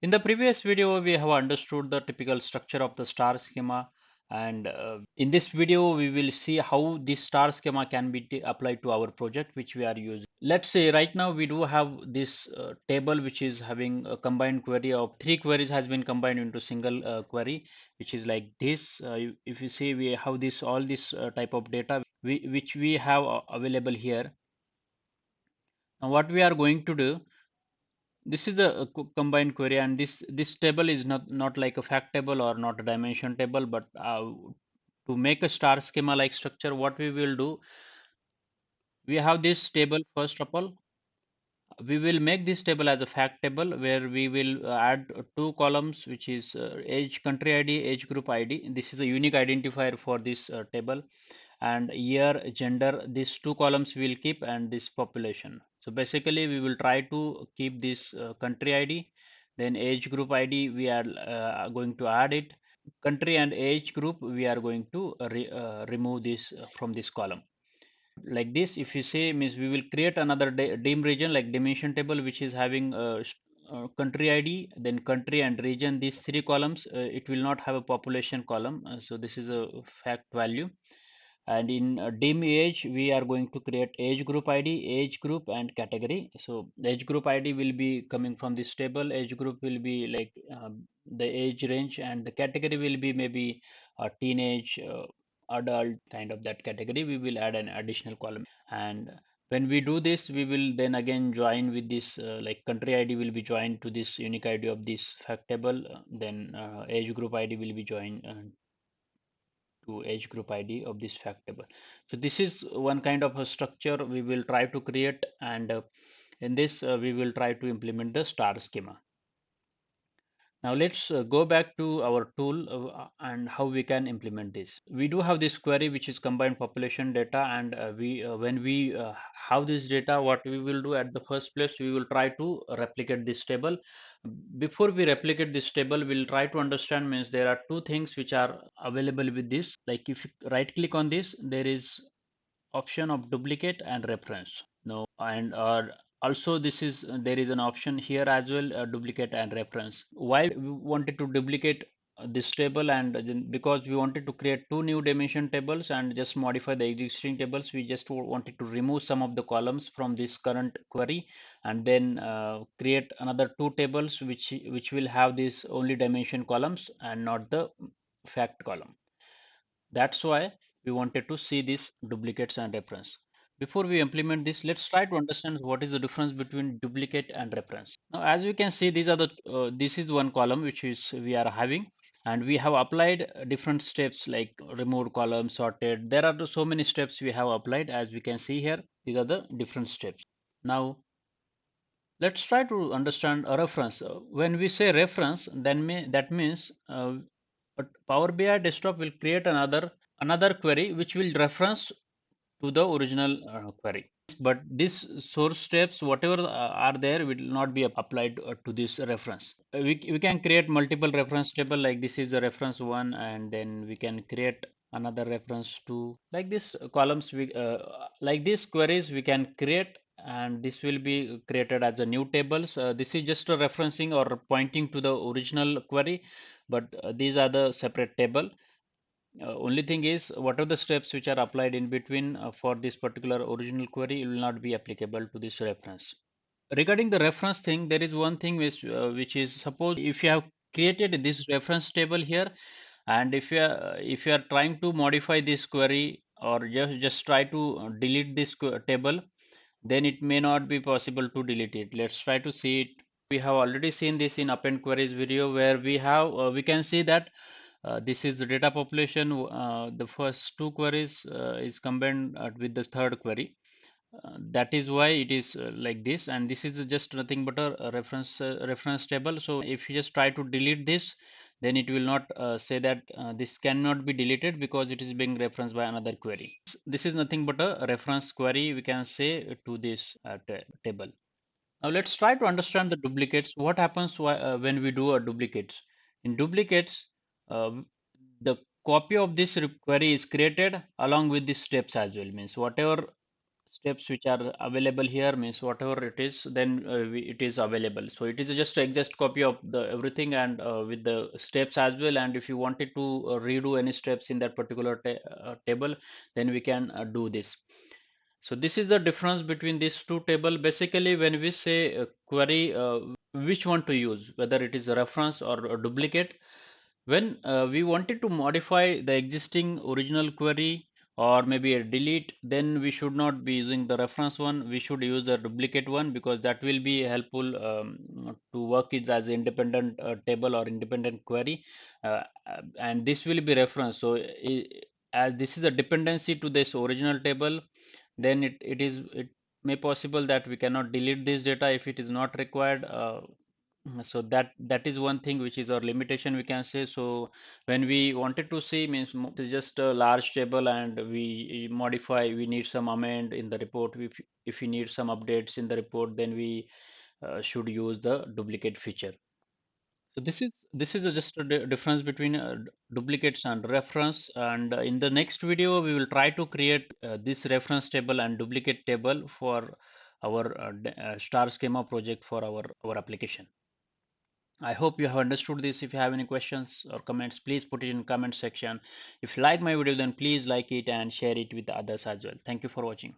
In the previous video, we have understood the typical structure of the star schema, and in this video, we will see how this star schema can be applied to our project which we are using. Let's say right now we do have this table which is having a combined query of three queries has been combined into single query, which is like this. If you see, we have this all this type of data which we have available here. Now, what we are going to do, this is the combined query, and this table is not like a fact table or not a dimension table, but to make a star schema like structure, what we will do, we have this table. First of all, we will make this table as a fact table where we will add two columns, which is age, country ID, age group ID. This is a unique identifier for this table, and year, gender, these two columns we will keep, and this population. So basically we will try to keep this country ID, then age group ID we are going to add it, country and age group we are going to remove this from this column. Like this, if you say, means we will create another dim region like dimension table which is having country ID, then country and region, these three columns. It will not have a population column, so this is a fact value. And in dim age we are going to create age group ID, age group and category. So the age group ID will be coming from this table, age group will be like the age range, and the category will be maybe a teenage, adult, kind of that category. We will add an additional column, and when we do this, we will then again join with this like country ID will be joined to this unique ID of this fact table, then age group ID will be joined to age group ID of this fact table. So this is one kind of a structure we will try to create, and in this we will try to implement the star schema. Now let's go back to our tool and how we can implement this. We do have this query which is combined population data, and we when we have this data, what we will do at the first place, we will try to replicate this table. Before we replicate this table, we'll try to understand, means there are two things which are available with this. Like if you right click on this, there is option of duplicate and reference. No, and also this is there is an option here as well, duplicate and reference. Why we wanted to duplicate this table, and then because we wanted to create two new dimension tables and just modify the existing tables, we just wanted to remove some of the columns from this current query, and then create another two tables which will have this only dimension columns and not the fact column. That's why we wanted to see these duplicates and reference. Before we implement this, let's try to understand what is the difference between duplicate and reference. Now, as we can see, these are the this is one column which is we are having, and we have applied different steps like removed column, sorted. There are so many steps we have applied. As we can see here, these are the different steps. Now, let's try to understand a reference. When we say reference, then that means but Power BI desktop will create another query which will reference to the original query. But this source steps, whatever are there, will not be applied to this reference. We can create multiple reference table, like this is the reference one, and then we can create another reference to, like this columns. We like these queries we can create, and this will be created as a new tables. This is just a referencing or pointing to the original query, but these are the separate table. Only thing is, what are the steps which are applied in between for this particular original query will not be applicable to this reference. Regarding the reference thing, there is one thing which is, suppose if you have created this reference table here, and if you are trying to modify this query, or just try to delete this table, then it may not be possible to delete it. Let's try to see it. We have already seen this in append queries video, where we can see that this is the data population. The first two queries is combined with the third query. That is why it is like this, and this is just nothing but a reference table. So if you just try to delete this, then it will not say that this cannot be deleted because it is being referenced by another query. This is nothing but a reference query, we can say, to this table. Now let's try to understand the duplicates. What happens when we do a duplicates? In duplicates, the copy of this query is created along with these steps as well. Means whatever steps which are available here, means whatever it is, then it is available. So it is just an exact copy of the everything, and with the steps as well. And if you wanted to redo any steps in that particular table, then we can do this. So this is the difference between these two table. Basically, when we say query, which one to use, whether it is a reference or a duplicate, when we wanted to modify the existing original query or maybe a delete, then we should not be using the reference one. We should use the duplicate one, because that will be helpful to work it as independent table or independent query, and this will be reference. So as this is a dependency to this original table, then it may possible that we cannot delete this data if it is not required. So that is one thing which is our limitation, we can say. So when we wanted to see, means it's just a large table and we modify, we need some amend in the report. If we need some updates in the report, then we should use the duplicate feature. So this is just a difference between duplicates and reference. And in the next video, we will try to create this reference table and duplicate table for our star schema project for our application. I hope you have understood this. If you have any questions or comments, please put it in comment section. If you like my video, then please like it and share it with others as well. Thank you for watching.